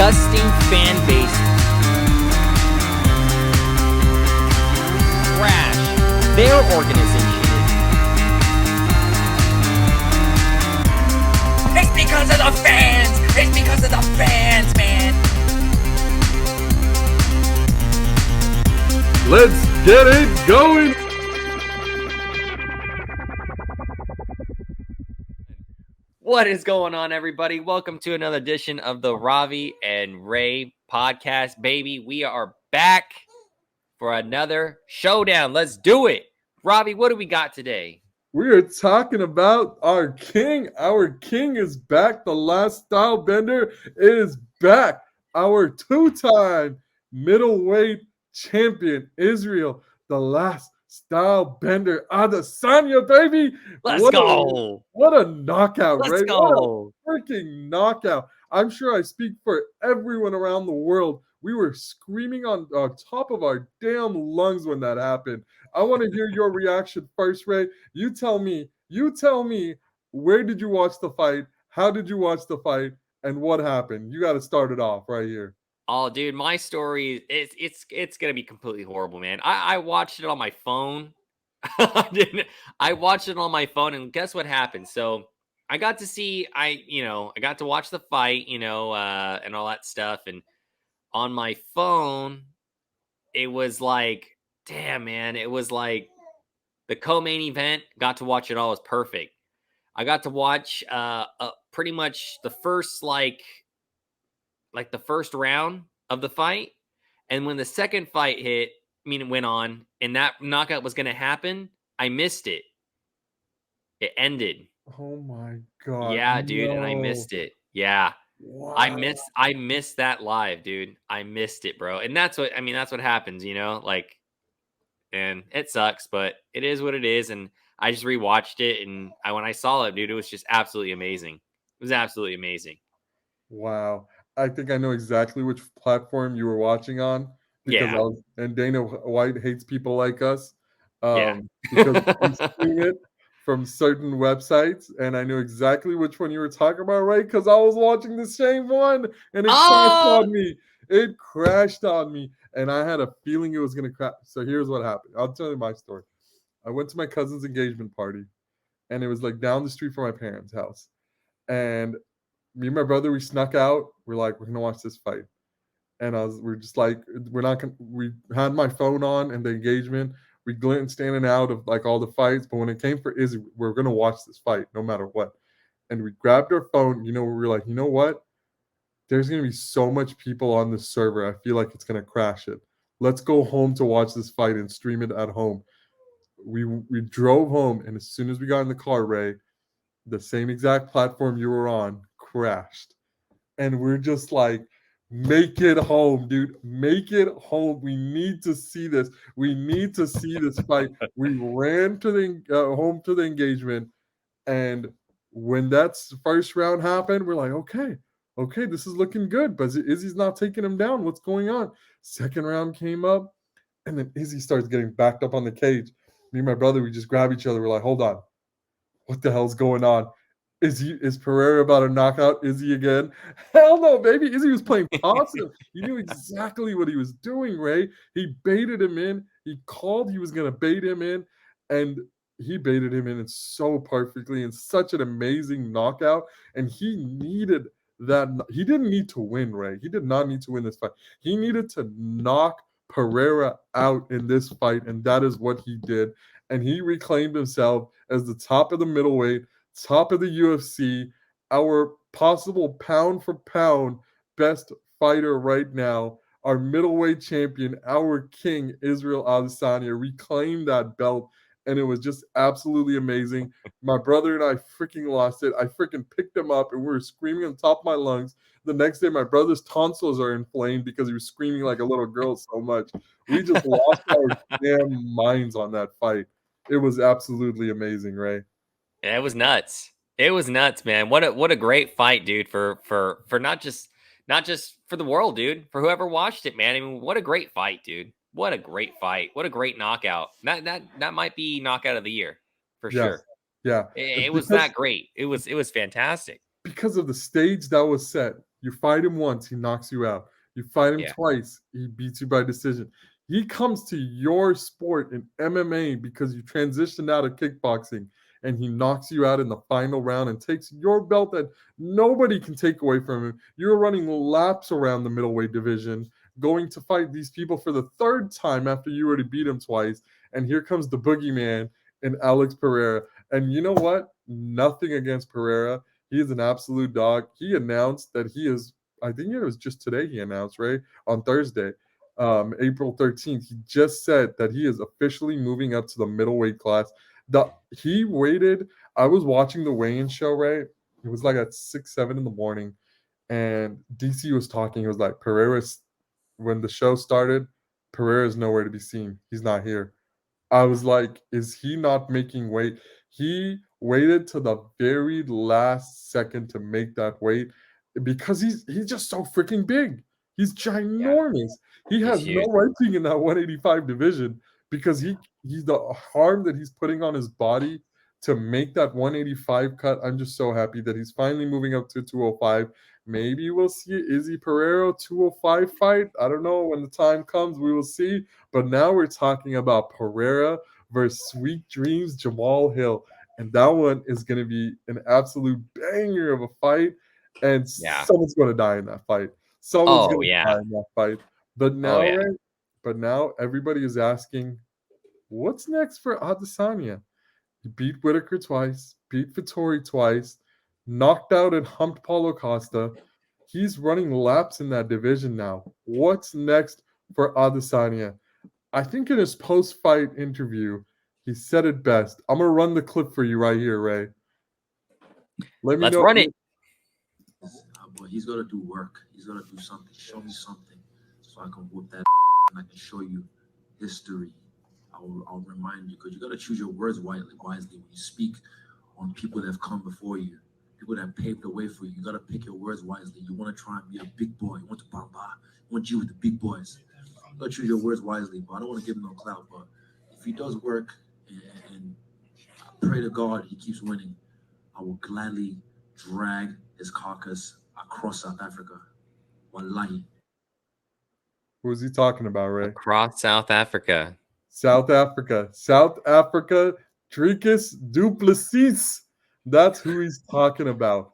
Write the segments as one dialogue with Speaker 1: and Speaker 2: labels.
Speaker 1: disgusting fan base trash their organization is. It's because of the fans! It's because of the fans, man!
Speaker 2: Let's get it going!
Speaker 1: What is going on, everybody? Welcome to another edition of the Ravi and Ray podcast, baby. We are back for another showdown. Let's do it. Ravi, what do we got today?
Speaker 2: We are talking about our king. Our king is back. The last style bender is back. Our two-time middleweight champion, Israel, the last style bender, Adesanya, baby.
Speaker 1: Let's go.
Speaker 2: What a knockout,
Speaker 1: Let's
Speaker 2: right?
Speaker 1: go.
Speaker 2: What a freaking knockout. I'm sure I speak for everyone around the world. We were screaming on top of our damn lungs when that happened. I want to hear your reaction first, Ray. You tell me, where did you watch the fight? How did you watch the fight? And what happened? You got to start it off right here.
Speaker 1: Oh, dude, my story it's gonna be completely horrible, man. I watched it on my phone. I watched it on my phone, and guess what happened? So I got to see, I got to watch the fight, and all that stuff. And on my phone, it was like, damn, man, it was like the co-main event. Got to watch it all. It was perfect. I got to watch pretty much the first like the first round of the fight. And when the second fight went on, and that knockout was going to happen, I missed it. It ended.
Speaker 2: Oh my God.
Speaker 1: Yeah, dude. No. And I missed it. Yeah.
Speaker 2: Wow.
Speaker 1: I missed that live, dude. I missed it, bro. And that's what happens, like, and it sucks, but it is what it is. And I just rewatched it, and when I saw it, dude, it was just absolutely amazing. It was absolutely amazing.
Speaker 2: Wow. I think I know exactly which platform you were watching on, because and Dana White hates people like us, because we stream it from certain websites, and I knew exactly which one you were talking about, right? Because I was watching the same one, and it crashed on me. It crashed on me, and I had a feeling it was going to crash. So here's what happened. I'll tell you my story. I went to my cousin's engagement party, and it was like down the street from my parents' house, and me and my brother, we snuck out. We're like, we're gonna watch this fight, and we're just like, we're not gonna. We had my phone on and the engagement. We glanced in and out of like all the fights, but when it came for Izzy, we're gonna watch this fight no matter what. And we grabbed our phone. We were like, you know what? There's gonna be so much people on this server. I feel like it's gonna crash it. Let's go home to watch this fight and stream it at home. We drove home, and as soon as we got in the car, Ray, the same exact platform you were on crashed. And we're just like, make it home, dude. Make it home. We need to see this. We need to see this fight. We ran to the home to the engagement. And when that first round happened, we're like, okay, this is looking good. But Izzy's not taking him down. What's going on? Second round came up. And then Izzy starts getting backed up on the cage. Me and my brother, we just grab each other. We're like, hold on. What the hell's going on? Is Pereira about to knock out Izzy again? Hell no, baby. Izzy was playing possum. He knew exactly what he was doing, Ray. He baited him in. He called he was going to bait him in, and he baited him in so perfectly, and such an amazing knockout. And he needed that. He didn't need to win, Ray. He did not need to win this fight. He needed to knock Pereira out in this fight, and that is what he did. And he reclaimed himself as the top of the middleweight, top of the UFC, our possible pound for pound best fighter right now, our middleweight champion, our king, Israel Adesanya, reclaimed that belt, and it was just absolutely amazing. My brother and I freaking lost it. I freaking picked him up, and we were screaming on top of my lungs. The next day, my brother's tonsils are inflamed because he was screaming like a little girl so much. We just lost our damn minds on that fight. It was absolutely amazing, Ray.
Speaker 1: Yeah, it was nuts. It was nuts, man. What a great fight, dude, for not just for the world, dude, for whoever watched it, man. I mean, what a great fight, dude. What a great fight. What a great knockout. That might be knockout of the year for sure.
Speaker 2: Yeah.
Speaker 1: It was that great. It was fantastic.
Speaker 2: Because of the stage that was set. You fight him once, he knocks you out. You fight him
Speaker 1: Yeah.
Speaker 2: twice, he beats you by decision. He comes to your sport in MMA because you transitioned out of kickboxing and he knocks you out in the final round and takes your belt that nobody can take away from him. You're running laps around the middleweight division, going to fight these people for the third time after you already beat him twice. And here comes the boogeyman in Alex Pereira. And you know what? Nothing against Pereira. He is an absolute dog. He announced that he is, I think it was just today he announced, right? On Thursday, April 13th, he just said that he is officially moving up to the middleweight class. He waited. I was watching the weigh-in show, right? It was like at 6, 7 in the morning, and DC was talking. He was like, Pereira's, when the show started, Pereira's nowhere to be seen. He's not here. I was like, is he not making weight? He waited to the very last second to make that weight because he's just so freaking big. He's
Speaker 1: Yeah.
Speaker 2: ginormous. He
Speaker 1: He's
Speaker 2: has no
Speaker 1: huge.
Speaker 2: right being in that 185 division because he's the harm that he's putting on his body to make that 185 cut. I'm just so happy that he's finally moving up to 205. Maybe we'll see Izzy Pereira 205 fight. I don't know. When the time comes, we will see. But now we're talking about Pereira versus Sweet Dreams Jamal Hill. And that one is going to be an absolute banger of a fight. And
Speaker 1: Yeah.
Speaker 2: someone's going to die in that fight. Someone's
Speaker 1: Oh
Speaker 2: going to
Speaker 1: yeah.
Speaker 2: die in that fight. But
Speaker 1: Oh
Speaker 2: now,
Speaker 1: yeah.
Speaker 2: right? But now everybody is asking, what's next for Adesanya? He beat Whitaker twice, beat Vittori twice, knocked out and humped Paulo Costa. He's running laps in that division now. What's next for Adesanya? I think in his post-fight interview, he said it best. I'm gonna run the clip for you right here, Ray. Let me
Speaker 1: Let's
Speaker 2: know.
Speaker 1: run it.
Speaker 3: But he's got to do work. He's got to do something. Show me something so I can whoop that and I can show you history. I'll remind you because you got to choose your words wisely when you speak on people that have come before you, people that have paved the way for you. You got to pick your words wisely. You want to try and be a big boy. You want to bamba. You want you with the big boys. You got to choose your words wisely. But I don't want to give him no clout. But if he does work and I pray to God he keeps winning, I will gladly drag his carcass across South Africa. Wallahi.
Speaker 2: Who's he talking about, Ray?
Speaker 1: Across South Africa.
Speaker 2: South Africa. South Africa. Dricus Duplessis. That's who he's talking about.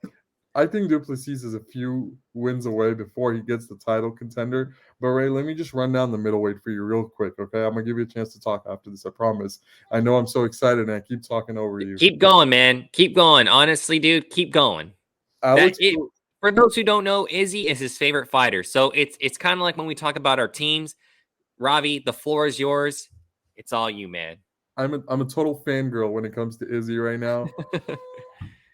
Speaker 2: I think Duplessis is a few wins away before he gets the title contender. But Ray, let me just run down the middleweight for you real quick, okay? I'm gonna give you a chance to talk after this, I promise. I know I'm so excited and I keep talking over you.
Speaker 1: Keep going, man. Keep going. Honestly, dude, keep going.
Speaker 2: Alex,
Speaker 1: For those who don't know, Izzy is his favorite fighter. So it's kind of like when we talk about our teams. Ravi, the floor is yours. It's all you, man.
Speaker 2: I'm a total fangirl when it comes to Izzy right now.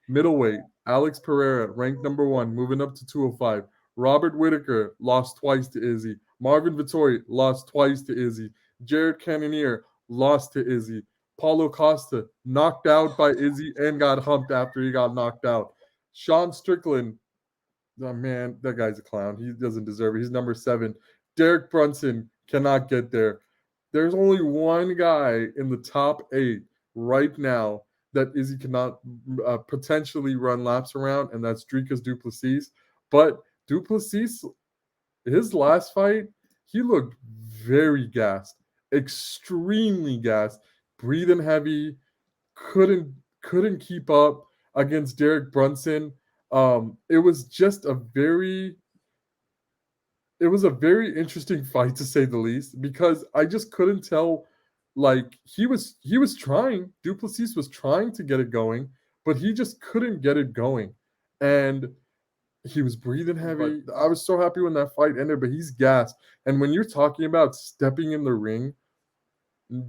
Speaker 2: Middleweight, Alex Pereira, ranked number 1, moving up to 205. Robert Whitaker lost twice to Izzy. Marvin Vittori lost twice to Izzy. Jared Cannonier lost to Izzy. Paulo Costa knocked out by Izzy and got humped after he got knocked out. Sean Strickland, oh man, that guy's a clown. He doesn't deserve it. He's number 7. Derek Brunson cannot get there. There's only one guy in the top 8 right now that Izzy cannot potentially run laps around, and that's Dricus Duplessis. But Duplessis, his last fight, he looked very gassed, extremely gassed, breathing heavy, couldn't keep up against Derek Brunson. It was just a very interesting fight to say the least because I just couldn't tell. Like he was trying. Duplessis was trying to get it going, but he just couldn't get it going, and he was breathing heavy. I was so happy when that fight ended, but he's gassed. And when you're talking about stepping in the ring,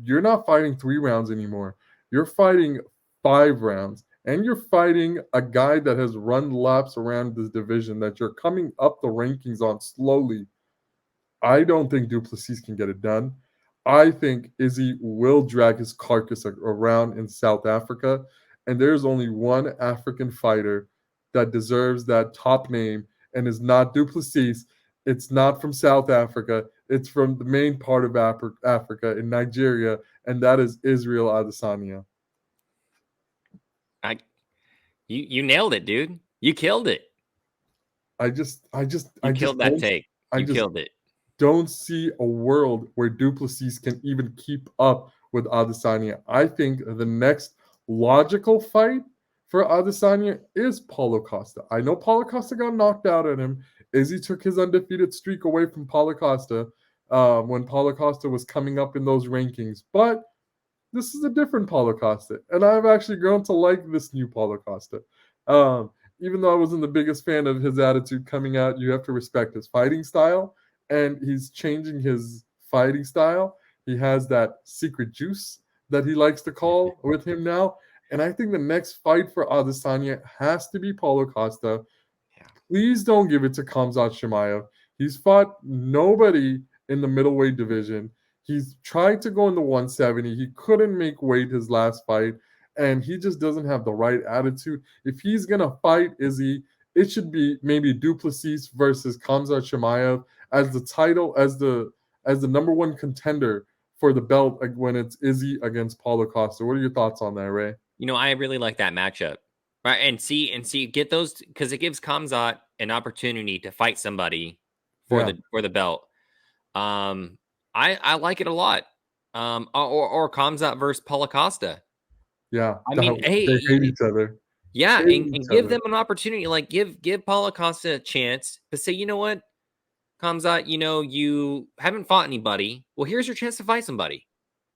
Speaker 2: you're not fighting 3 rounds anymore. You're fighting 5 rounds. And you're fighting a guy that has run laps around this division that you're coming up the rankings on slowly. I don't think Duplessis can get it done. I think Izzy will drag his carcass around in South Africa. And there's only one African fighter that deserves that top name and is not Duplessis. It's not from South Africa. It's from the main part of Africa in Nigeria, and that is Israel Adesanya.
Speaker 1: You nailed it, dude. You killed it.
Speaker 2: I just
Speaker 1: killed that take. You killed it.
Speaker 2: don't see a world where Duplessis can even keep up with Adesanya. I think the next logical fight for Adesanya is Paulo Costa. I know Paulo Costa got knocked out at him. Izzy took his undefeated streak away from Paulo Costa when Paulo Costa was coming up in those rankings. But this is a different Paulo Costa, and I've actually grown to like this new Paulo Costa. Um, Even though I wasn't the biggest fan of his attitude coming out, you have to respect his fighting style, and he's changing his fighting style. He has that secret juice that he likes to call with him now, and I think the next fight for Adesanya has to be Paulo Costa.
Speaker 1: Yeah.
Speaker 2: Please don't give it to Khamzat Chimaev. He's fought nobody in the middleweight division. He's tried to go in the 170. He couldn't make weight his last fight, and he just doesn't have the right attitude. If he's gonna fight Izzy, it should be maybe Duplessis versus Khamzat Chimaev as the title, as the number one contender for the belt when it's Izzy against Paulo Costa. What are your thoughts on that, Ray?
Speaker 1: I really like that matchup. Right, and get those, because it gives Khamzat an opportunity to fight somebody for
Speaker 2: Yeah.
Speaker 1: the belt. I like it a lot. Or Khamzat versus Paulo Costa.
Speaker 2: Yeah,
Speaker 1: I mean, hey,
Speaker 2: they hate each other.
Speaker 1: yeah,
Speaker 2: Hate
Speaker 1: and
Speaker 2: each
Speaker 1: give
Speaker 2: other.
Speaker 1: them an opportunity. Like give Paulo Costa a chance, but say, you know what, Khamzat, you haven't fought anybody. Well, here's your chance to fight somebody.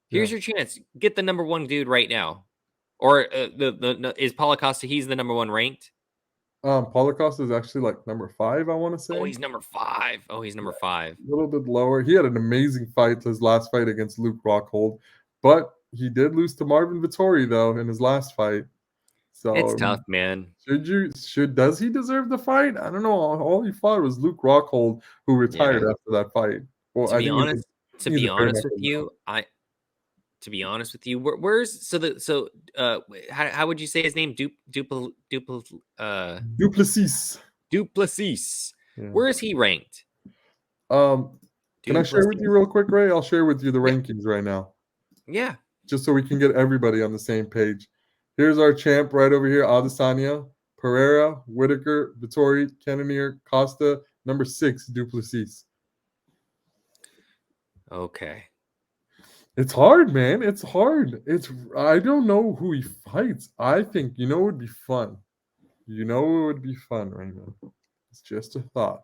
Speaker 1: Here's
Speaker 2: Yeah.
Speaker 1: your chance. Get the number one dude right now. Or is Paulo Costa? He's the number one ranked.
Speaker 2: Paulo Costa is actually like number 5, I want to
Speaker 1: Oh,
Speaker 2: say.
Speaker 1: he's number 5. Oh, he's number 5.
Speaker 2: A little bit lower. He had an amazing fight, his last fight against Luke Rockhold, but he did lose to Marvin Vittori though in his last fight.
Speaker 1: It's
Speaker 2: So
Speaker 1: tough, man.
Speaker 2: does he deserve the fight? I don't know. All he fought was Luke Rockhold, who retired
Speaker 1: Yeah.
Speaker 2: after that fight. Well,
Speaker 1: To
Speaker 2: I
Speaker 1: be
Speaker 2: think
Speaker 1: honest, to
Speaker 2: he's
Speaker 1: be
Speaker 2: a bare
Speaker 1: honest with
Speaker 2: knuckle now.
Speaker 1: you, where's how would you say his name?
Speaker 2: Duplessis.
Speaker 1: Duplessis.
Speaker 2: Yeah.
Speaker 1: Where is he ranked?
Speaker 2: Um, can I share with
Speaker 1: Duplessis.
Speaker 2: you real quick, Ray? I'll share with you the
Speaker 1: Yeah.
Speaker 2: rankings right now,
Speaker 1: Yeah.
Speaker 2: just so we can get everybody on the same page. Here's our champ right over here: Adesanya, Pereira, Whitaker, Vittori, Cannonier, Costa. Number 6, Duplessis.
Speaker 1: Okay.
Speaker 2: It's hard, man. It's hard. I don't know who he fights. I think it would be fun. It would be fun right now. It's just a thought.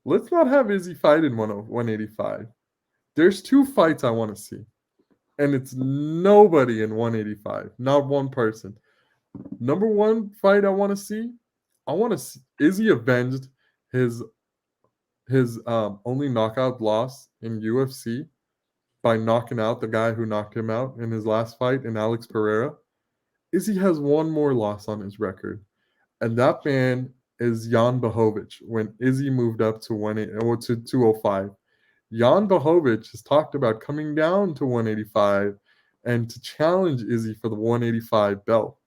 Speaker 2: Let's not have Izzy fight in 185. There's 2 fights I want to see, and it's nobody in 185. Not one person. Number 1 fight I want to see. I want to see Izzy avenged his only knockout loss in UFC by knocking out the guy who knocked him out in his last fight in Alex Pereira. Izzy has one more loss on his record, and that man is Jan Blachowicz when Izzy moved up to 205. Jan Blachowicz has talked about coming down to 185 and to challenge Izzy for the 185 belt.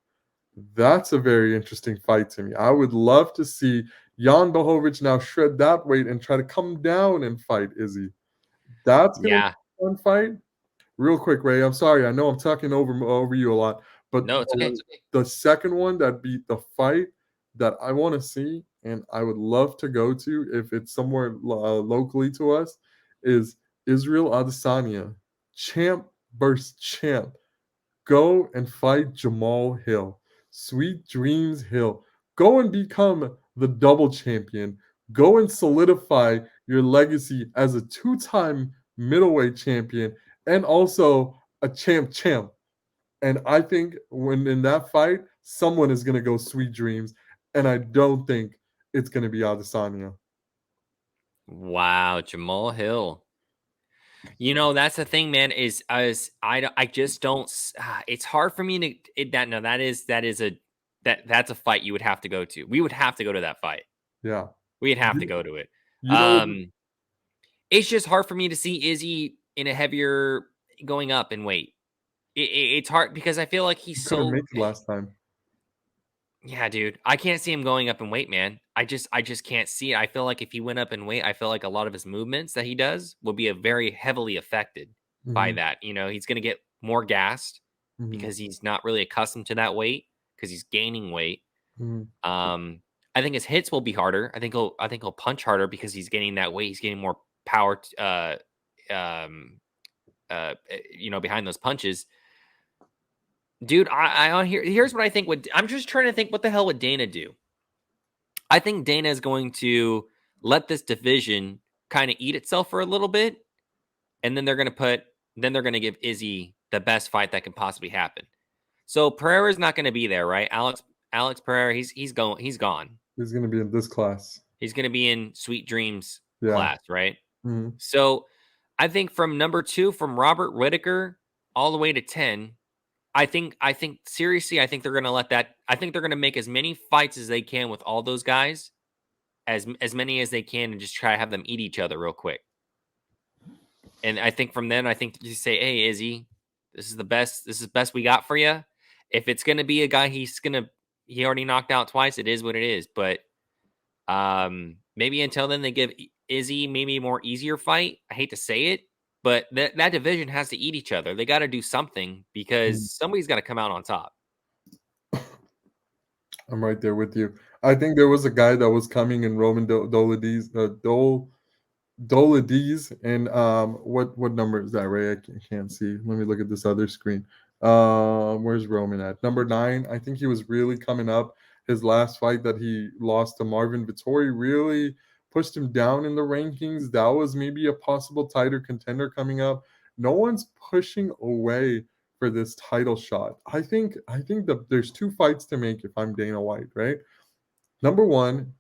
Speaker 2: That's a very interesting fight to me. I would love to see Jan Blachowicz now shred that weight and try to come down and fight Izzy. That's going to
Speaker 1: Yeah.
Speaker 2: be a fun fight. Real quick, Ray, I'm sorry. I know I'm talking over you a lot, but
Speaker 1: No, it's okay.
Speaker 2: the second one that beat the fight that I want to see and I would love to go to if it's somewhere locally to us is Israel Adesanya, champ versus champ. Go and fight Jamal Hill. Sweet Dreams Hill. Go and become the double champion. Go and solidify your legacy as a 2-time middleweight champion and also a champ. And I think when in that fight, someone is going to go Sweet Dreams. And I don't think it's going to be Adesanya.
Speaker 1: Wow, Jamal Hill. That's the thing, man. I just don't. It's hard for me that's a fight you would have to go to. We would have to go to that fight.
Speaker 2: Yeah.
Speaker 1: We'd have to
Speaker 2: You,
Speaker 1: go to it.
Speaker 2: you know,
Speaker 1: It's just hard for me to see Izzy in a heavier going up in weight. It's hard because I feel like
Speaker 2: he
Speaker 1: he's
Speaker 2: couldn't
Speaker 1: so.
Speaker 2: make it last time.
Speaker 1: Yeah, dude. I can't see him going up in weight, man. I just can't see it. I feel like if he went up in weight, I feel like a lot of his movements that he does will be very heavily affected by
Speaker 2: Mhm,
Speaker 1: that. He's going to get more gassed
Speaker 2: mhm,
Speaker 1: because he's not really accustomed to that weight because he's gaining weight.
Speaker 2: mhm.
Speaker 1: Um, I think his hits will be harder. I think he'll punch harder because he's getting that weight. He's getting more power. Um, behind those punches. Dude, I on here. Here's what I think. I'm just trying to think. What the hell would Dana do? I think Dana is going to let this division kind of eat itself for a little bit, and then they're going to give Izzy the best fight that can possibly happen. So Pereira's not going to be there, right? Alex Pereira, he's gone.
Speaker 2: He's going to be in this class.
Speaker 1: He's going to be in Sweet Dreams
Speaker 2: Yeah.
Speaker 1: class, right?
Speaker 2: Mm-hmm.
Speaker 1: So I think from number 2, from Robert Whitaker all the way to 10, I think seriously, I think they're going to let that. I think they're going to make as many fights as they can with all those guys, as many as they can, and just try to have them eat each other real quick. And I think from then, I think you say, "Hey, Izzy, this is the best. This is the best we got for you." If it's going to be a guy he already knocked out twice, it is what it is. But maybe until then, they give Izzy maybe a more easier fight. I hate to say it, but that division has to eat each other. They got to do something because somebody's got to come out on top.
Speaker 2: I'm right there with you. I think there was a guy that was coming in Roman Dolidis, and what number is that, Ray? I can't see. Let me look at this other screen. Where's Roman at? Number 9. I think he was really coming up. His last fight that he lost to Marvin Vettori really pushed him down in the rankings. That was maybe a possible tighter contender coming up. No one's pushing away for this title shot. I think that there's 2 fights to make if I'm Dana White, right? Number 1,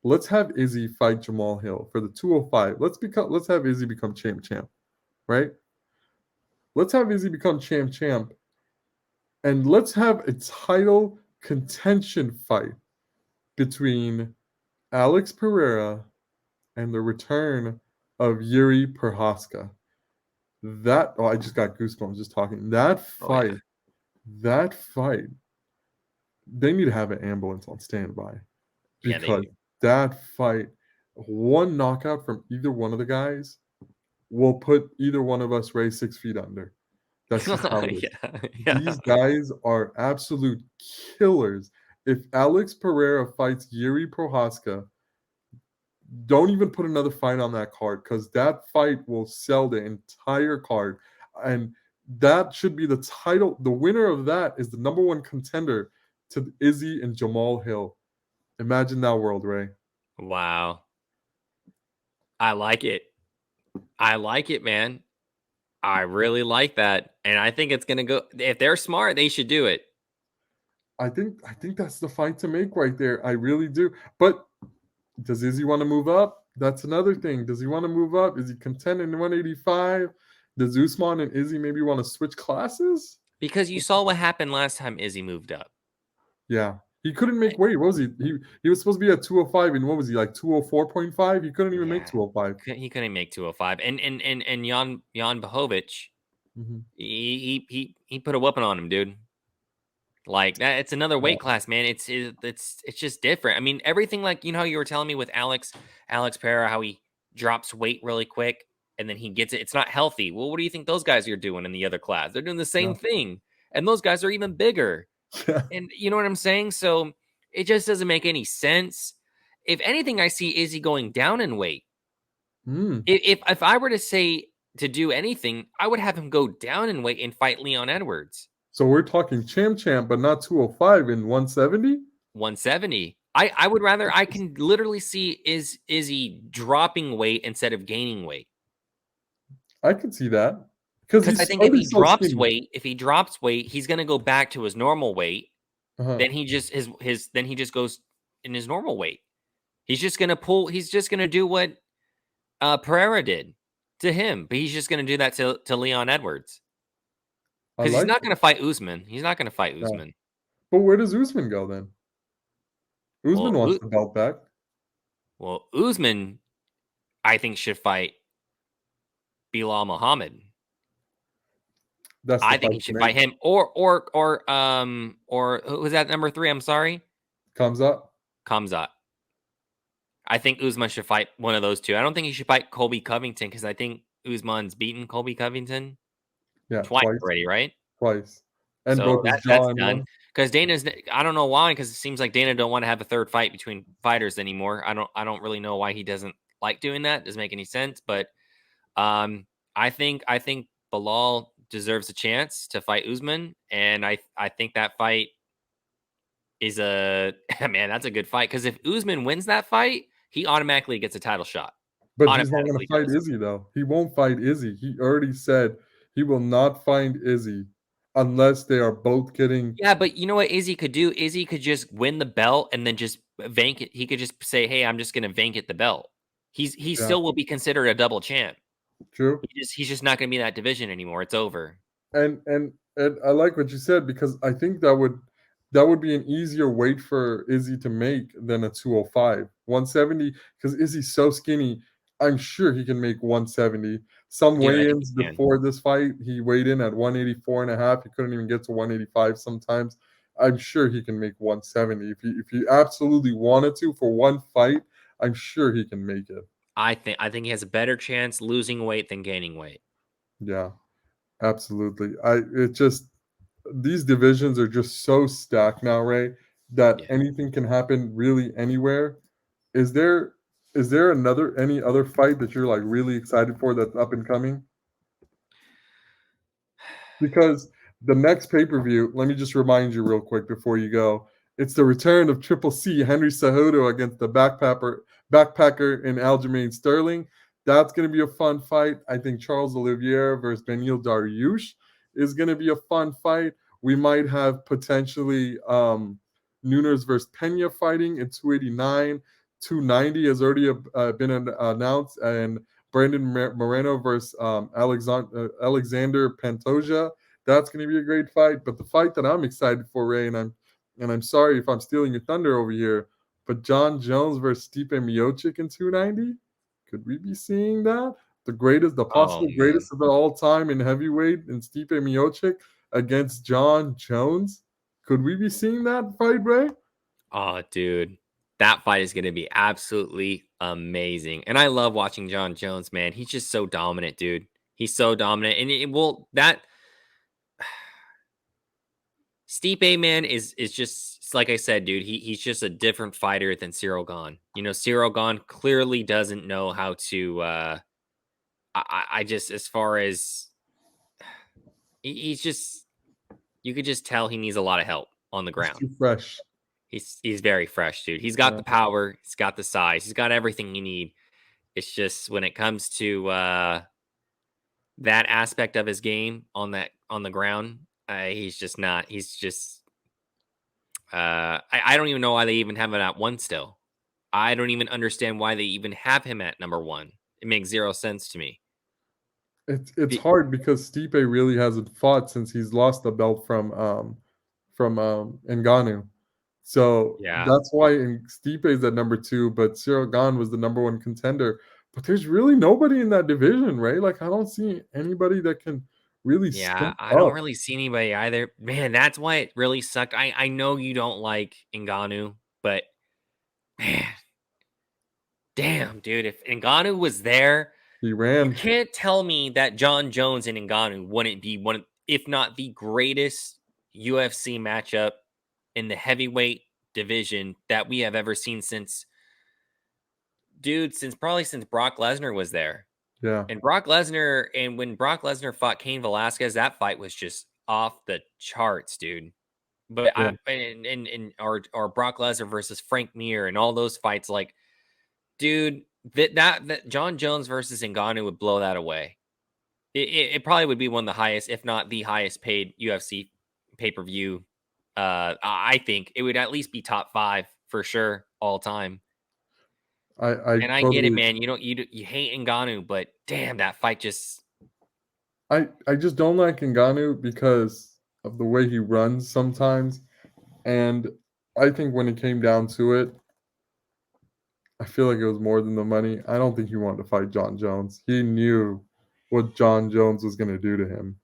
Speaker 2: let's have Izzy fight Jamal Hill for the 205. Let's have Izzy become champ, right? Let's have Izzy become champ, and let's have a title contention fight between Alex Pereira and the return of Yuri Prochazka. I just got goosebumps just talking. That fight, they need to have an ambulance on standby because that fight, one knockout from either one of the guys will put either one of us, Ray, 6 feet under. That's just how it is.
Speaker 1: Yeah.
Speaker 2: These guys are absolute killers. If Alex Pereira fights Yuri Prochazka, don't even put another fight on that card because that fight will sell the entire card. And that should be the title. The winner of that is the number 1 contender to Izzy and Jamal Hill. Imagine that world, Ray.
Speaker 1: Wow. I like it. I like it, man. I really like that. And I think it's going to go. If they're smart, they should do it.
Speaker 2: I think that's the fight to make right there. I really do. But does Izzy want to move up? That's another thing. Does he want to move up? Is he content in 185? Does Usman and Izzy maybe want to switch classes?
Speaker 1: Because you saw what happened last time Izzy moved up.
Speaker 2: Yeah. He couldn't make weight. What was he? He was supposed to be at 205, and what was he, like 204.5? He couldn't even make 205.
Speaker 1: He couldn't make 205. And Jan Blachowicz, he put a whooping on him, dude. Like that, it's another weight class, man. It's just different. I mean, everything, like, how you were telling me with Alex Pereira, how he drops weight really quick and then he gets it. It's not healthy. Well, what do you think those guys are doing in the other class? They're doing the same thing, and those guys are even bigger. And you know what I'm saying? So it just doesn't make any sense. If anything, I see Izzy going down in weight. If I were to say to do anything, I would have him go down in weight and fight Leon Edwards.
Speaker 2: So we're talking champ, but not 205 in 170?
Speaker 1: 170. I would rather, I can literally see Izzy dropping weight instead of gaining weight.
Speaker 2: I can see that.
Speaker 1: Because I think if he drops weight, he's going to go back to his normal weight. Then he just then he just goes in his normal weight. He's just going to do what Pereira did to him, but he's just going to do that to Leon Edwards. Because he's not going to fight Usman. He's not going to fight Usman.
Speaker 2: But where does Usman go then? Usman wants the belt back.
Speaker 1: Well, Usman, I think, should fight Bilal Muhammad. I think he should fight him, or who was that number 3? I'm sorry, Khamzat. I think Usman should fight one of those two. I don't think he should fight Colby Covington because I think Usman's beaten Colby Covington.
Speaker 2: Yeah,
Speaker 1: twice already, right?
Speaker 2: Twice. And
Speaker 1: So
Speaker 2: both his
Speaker 1: that's
Speaker 2: jaw and
Speaker 1: done.
Speaker 2: one.
Speaker 1: Because I don't know why, because it seems like Dana don't want to have a third fight between fighters anymore. I don't really know why he doesn't like doing that. Doesn't make any sense. But I think Bilal deserves a chance to fight Usman, and I think that fight is a man. That's a good fight, because if Usman wins that fight, he automatically gets a title shot.
Speaker 2: But he's not gonna
Speaker 1: Automatically
Speaker 2: fight
Speaker 1: does.
Speaker 2: Izzy, though. He won't fight Izzy. He already said he will not fight Izzy unless they are both getting.
Speaker 1: Yeah, but you know what Izzy could do? Izzy could just win the belt and then just vacant. He could just say, "Hey, I'm just going to vacant the belt." He
Speaker 2: Yeah,
Speaker 1: still will be considered a double champ.
Speaker 2: true.
Speaker 1: He's just not going to be in that division anymore. It's over.
Speaker 2: And I like what you said because I think that would be an easier weight for Izzy to make than a 205. 170 because Izzy's so skinny. I'm sure he can make 170. Some
Speaker 1: Dude, I think he
Speaker 2: weigh-ins
Speaker 1: can.
Speaker 2: before this fight, he weighed in at 184 and a half. He couldn't even get to 185 sometimes. I'm sure he can make 170. If he absolutely wanted to for one fight, I'm sure he can make it.
Speaker 1: I think he has a better chance losing weight than gaining weight.
Speaker 2: Yeah, absolutely. It just these divisions are just so stacked now, Ray, that
Speaker 1: Yeah.
Speaker 2: anything can happen really anywhere. Is there any other fight that you're like really excited for that's up and coming? Because the next pay-per-view, let me just remind you real quick before you go. It's the return of Triple C, Henry Cejudo against the backpacker in Aljamain Sterling. That's going to be a fun fight. I think Charles Oliveira versus Benil Dariush is going to be a fun fight. We might have potentially Nunes versus Pena fighting at 289. 290 has already been announced, and Brandon Moreno versus Alexander Pantoja. That's going to be a great fight. But the fight that I'm excited for, Ray, and I'm sorry if I'm stealing your thunder over here, but John Jones versus Stipe Miocic in 290. Could we be seeing that? The
Speaker 1: Oh
Speaker 2: possible
Speaker 1: man.
Speaker 2: greatest of all time in heavyweight, in Stipe Miocic against John Jones. Could we be seeing that fight, Ray?
Speaker 1: Oh, dude. That fight is going to be absolutely amazing. And I love watching John Jones, man. He's just so dominant, dude. He's so dominant. And that Stipe, man, is just like I said, dude. He's just a different fighter than Cyril Gahn. Cyril Gahn clearly doesn't know how to. I just, as far as he's just, you could just tell he needs a lot of help on the
Speaker 2: He's
Speaker 1: ground.
Speaker 2: too fresh.
Speaker 1: He's very fresh, dude. He's got
Speaker 2: Yeah.
Speaker 1: the power. He's got the size. He's got everything you need. It's just when it comes to that aspect of his game on the ground, he's just not. He's just. I don't even know why they even have him at one still. I don't even understand why they even have him at number one. It makes zero sense to me.
Speaker 2: It's hard because Stipe really hasn't fought since he's lost the belt from Ngannou. So
Speaker 1: Yeah,
Speaker 2: that's why Stipe is at number two, but Cyril Gahn was the number one contender. But there's really nobody in that division, right? Like I don't see anybody that can really
Speaker 1: yeah.
Speaker 2: step
Speaker 1: I don't
Speaker 2: up.
Speaker 1: really see anybody either. Man, that's why it really sucked. I know you don't like Ngannou, but man, damn, dude, if Ngannou was there,
Speaker 2: He
Speaker 1: you
Speaker 2: ran.
Speaker 1: can't tell me that John Jones and Ngannou wouldn't be if not the greatest UFC matchup in the heavyweight division that we have ever seen since Brock Lesnar was there.
Speaker 2: Yeah,
Speaker 1: And when Brock Lesnar fought Cain Velasquez, that fight was just off the charts, dude. But
Speaker 2: yeah.
Speaker 1: or Brock Lesnar versus Frank Mir and all those fights, like, dude, that John Jones versus Ngannou would blow that away. It probably would be one of the highest, if not the highest paid UFC pay per view. I think it would at least be top five for sure all time.
Speaker 2: I
Speaker 1: And I get it,
Speaker 2: totally
Speaker 1: man. You hate Ngannou, but damn, that fight just
Speaker 2: I just don't like Ngannou because of the way he runs sometimes. And I think when it came down to it, I feel like it was more than the money. I don't think he wanted to fight John Jones. He knew what John Jones was going to do to him.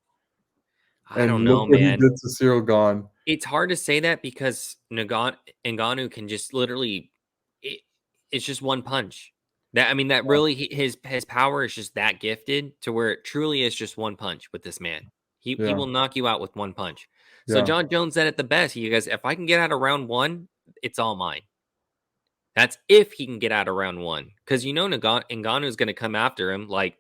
Speaker 1: I
Speaker 2: And
Speaker 1: don't
Speaker 2: look
Speaker 1: know,
Speaker 2: what he
Speaker 1: man.
Speaker 2: did to Cyril Gahn.
Speaker 1: It's hard to say that because Ngannou can just literally it's just one punch. That
Speaker 2: Yeah.
Speaker 1: really his power is just that gifted to where it truly is just one punch with this man. He
Speaker 2: Yeah.
Speaker 1: will knock you out with one punch. So
Speaker 2: Yeah.
Speaker 1: John Jones said it the best. He goes, if I can get out of round 1, it's all mine. That's if he can get out of round 1. Because Ngannou is going to come after him. Like,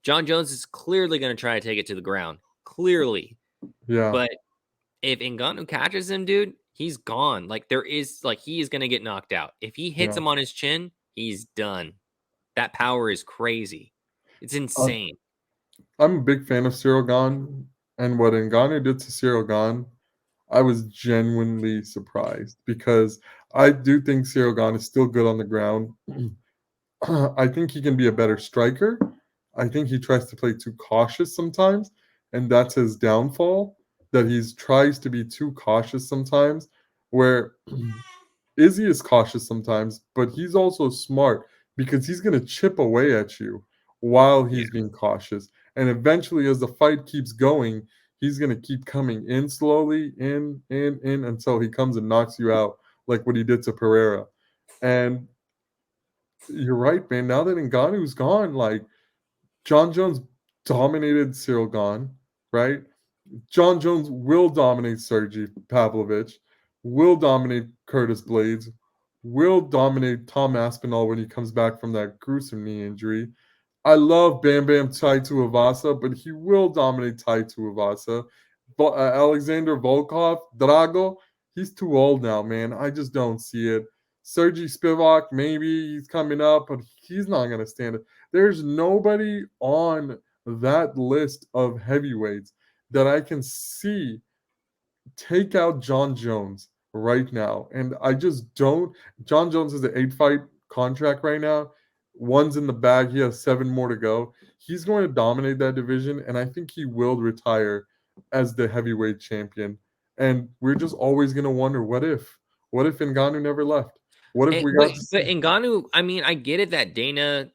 Speaker 1: John Jones is clearly going to try to take it to the ground. Clearly.
Speaker 2: Yeah.
Speaker 1: But if Ngannou catches him, dude, he's gone. Like, he is going to get knocked out. If he hits him on his chin, he's done. That power is crazy. It's insane.
Speaker 2: I'm a big fan of Cyril Gane, and what Ngannou did to Cyril Gane, I was genuinely surprised because I do think Cyril Gane is still good on the ground. I think he can be a better striker. I think he tries to play too cautious sometimes, and that's his downfall. That he tries to be too cautious sometimes, where Izzy is cautious sometimes, but he's also smart because he's going to chip away at you while he's being cautious. And eventually, as the fight keeps going, he's going to keep coming in slowly, in until he comes and knocks you out, like what he did to Pereira. And you're right, man. Now that Ngannou's gone, like John Jones dominated Cyril Gane, right? John Jones will dominate Sergey Pavlovich, will dominate Curtis Blades, will dominate Tom Aspinall when he comes back from that gruesome knee injury. I love Bam Bam Tai Tuivasa, but he will dominate Tai Tuivasa. But Alexander Volkov, Drago, he's too old now, man. I just don't see it. Sergey Spivak, maybe he's coming up, but he's not going to stand it. There's nobody on that list of heavyweights that I can see take out John Jones right now. And I just don't. John Jones has an 8-fight contract right now. One's in the bag. He has 7 more to go. He's going to dominate that division, and I think he will retire as the heavyweight champion. And we're just always going to wonder, what if? What if Ngannou never left? What if we got?
Speaker 1: But Ngannou, I mean, I get it that Dana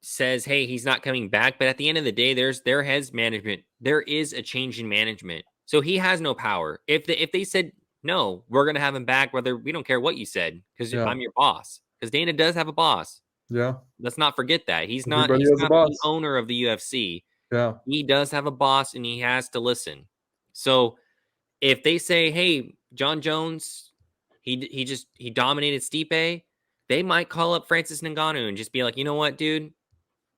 Speaker 1: says, hey, he's not coming back, but at the end of the day, there has management. There is a change in management. So he has no power. If they said, no, we're going to have him back, whether we don't care what you said, because I'm your boss. Because Dana does have a boss.
Speaker 2: Yeah.
Speaker 1: Let's not forget that. He's
Speaker 2: Everybody
Speaker 1: not
Speaker 2: has a boss.
Speaker 1: the owner of the UFC.
Speaker 2: Yeah.
Speaker 1: He does have a boss, and he has to listen. So if they say, hey, John Jones, he dominated Stipe, they might call up Francis Ngannou and just be like, you know what, dude?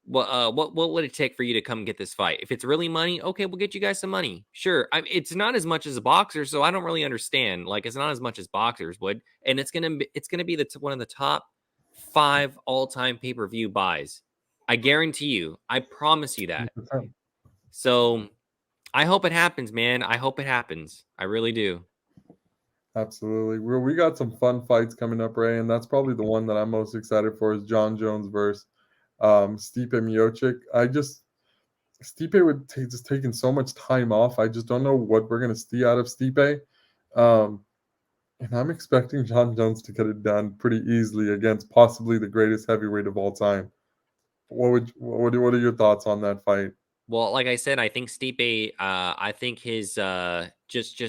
Speaker 1: What would it take for you to come get this fight? If it's really money, okay, we'll get you guys some money. Sure. It's not as much as a boxer, so I don't really understand. Like, it's not as much as boxers would, and it's gonna be one of the top 5 all-time pay-per-view buys. I guarantee you. I promise you that.
Speaker 2: 100%.
Speaker 1: So I hope it happens, man. I hope it happens. I really do.
Speaker 2: Absolutely. We got some fun fights coming up, Ray, and that's probably the one that I'm most excited for is John Jones versus Stipe Miocic. Stipe would just taking so much time off. I just don't know what we're gonna see out of Stipe, and I'm expecting John Jones to get it done pretty easily against possibly the greatest heavyweight of all time. What are your thoughts on that fight?
Speaker 1: Well, like I said, I think Stipe. I think his just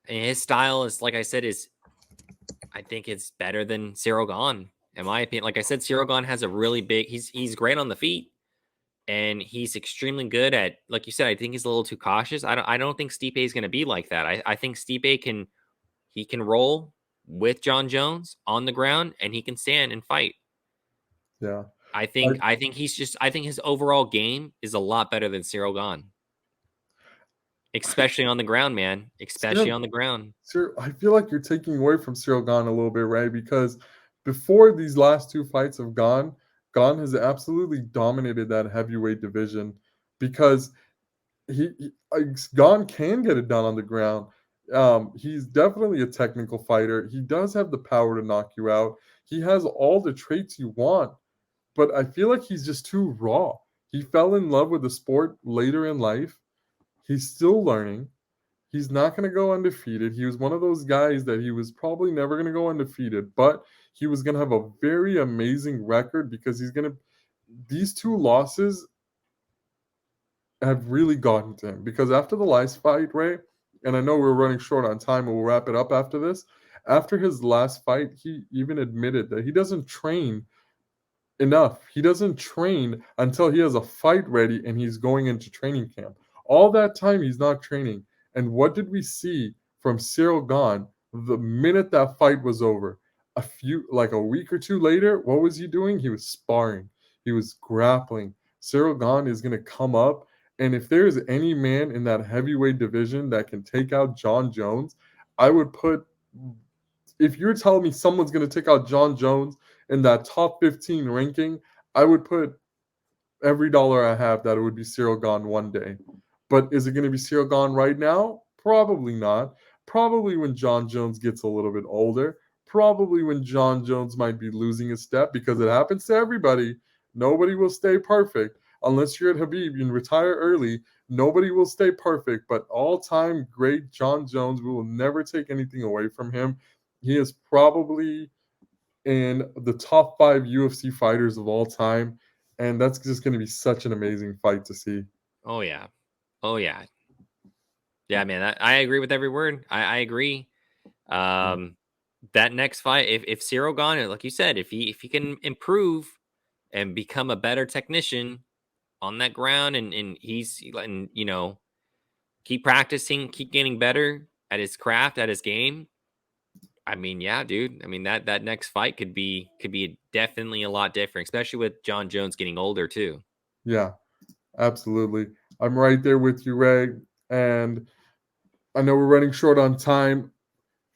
Speaker 1: his style is, like I said, I think it's better than Cyril Gane. In my opinion, like I said, Cyril Gane has a really big. He's great on the feet, and he's extremely good at. Like you said, I think he's a little too cautious. I don't think Stipe is going to be like that. I think Stipe can roll with John Jones on the ground, and he can stand and fight.
Speaker 2: Yeah,
Speaker 1: I think his overall game is a lot better than Cyril Gane, especially on the ground, man. Especially on the ground.
Speaker 2: I feel like you're taking away from Cyril Gane a little bit, right? Because before these last 2 fights have gone, Gane has absolutely dominated that heavyweight division because Gane can get it done on the ground. He's definitely a technical fighter. He does have the power to knock you out. He has all the traits you want, but I feel like he's just too raw. He fell in love with the sport later in life. He's still learning. He's not going to go undefeated. He was one of those guys that he was probably never going to go undefeated, but he was going to have a very amazing record because these 2 losses have really gotten to him. Because after the last fight, Ray, and I know we're running short on time and we'll wrap it up after this. After his last fight, he even admitted that he doesn't train enough. He doesn't train until he has a fight ready and he's going into training camp. All that time he's not training. And what did we see from Cyril Gahn the minute that fight was over? Like a week or two later, what was he doing? He was sparring. He was grappling. Cyril Gahn is going to come up, and if there's any man in that heavyweight division that can take out John Jones, I would put. If you're telling me someone's going to take out John Jones in that top 15 ranking, I would put every dollar I have that it would be Cyril Gahn one day. But is it going to be Cyril Gahn right now? Probably not. Probably when John Jones gets a little bit older. Probably when John Jones might be losing a step, because it happens to everybody. Nobody will stay perfect. Unless you're at Habib and retire early, nobody will stay perfect. But all-time great John Jones, we will never take anything away from him. He is probably in the top 5 UFC fighters of all time. And that's just going to be such an amazing fight to see.
Speaker 1: Oh, yeah. Oh, yeah. Yeah, man, I agree with every word. I agree. That next fight, if Cyril Gahn, like you said, if he can improve and become a better technician on that ground, and you know, keep practicing, keep getting better at his craft, at his game. I mean, yeah, dude. I mean, that next fight could be definitely a lot different, especially with John Jones getting older too.
Speaker 2: Yeah, absolutely. I'm right there with you, Ray. And I know we're running short on time.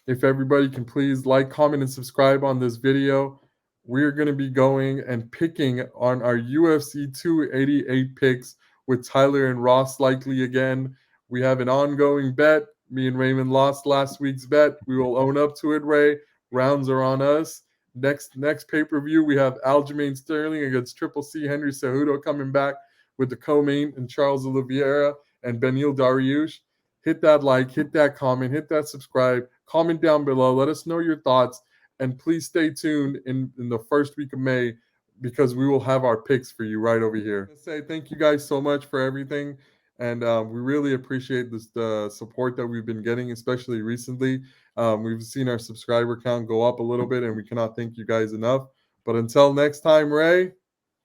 Speaker 2: If everybody can please like, comment, and subscribe on this video. We're going to be going and picking on our UFC 288 picks with Tyler and Ross likely again. We have an ongoing bet. Me and Raymond lost last week's bet. We will own up to it, Ray. Rounds are on us. Next pay-per-view, we have Aljamain Sterling against Triple C Henry Cejudo coming back with the co-main and Charles Oliveira and Beneil Dariush. Hit that like, hit that comment, hit that subscribe. Comment down below. Let us know your thoughts. And please stay tuned in the first week of May, because we will have our picks for you right over here. I say thank you guys so much for everything. And we really appreciate the support that we've been getting, especially recently. We've seen our subscriber count go up a little bit, and we cannot thank you guys enough. But until next time, Ray,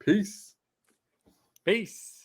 Speaker 2: peace.
Speaker 1: Peace.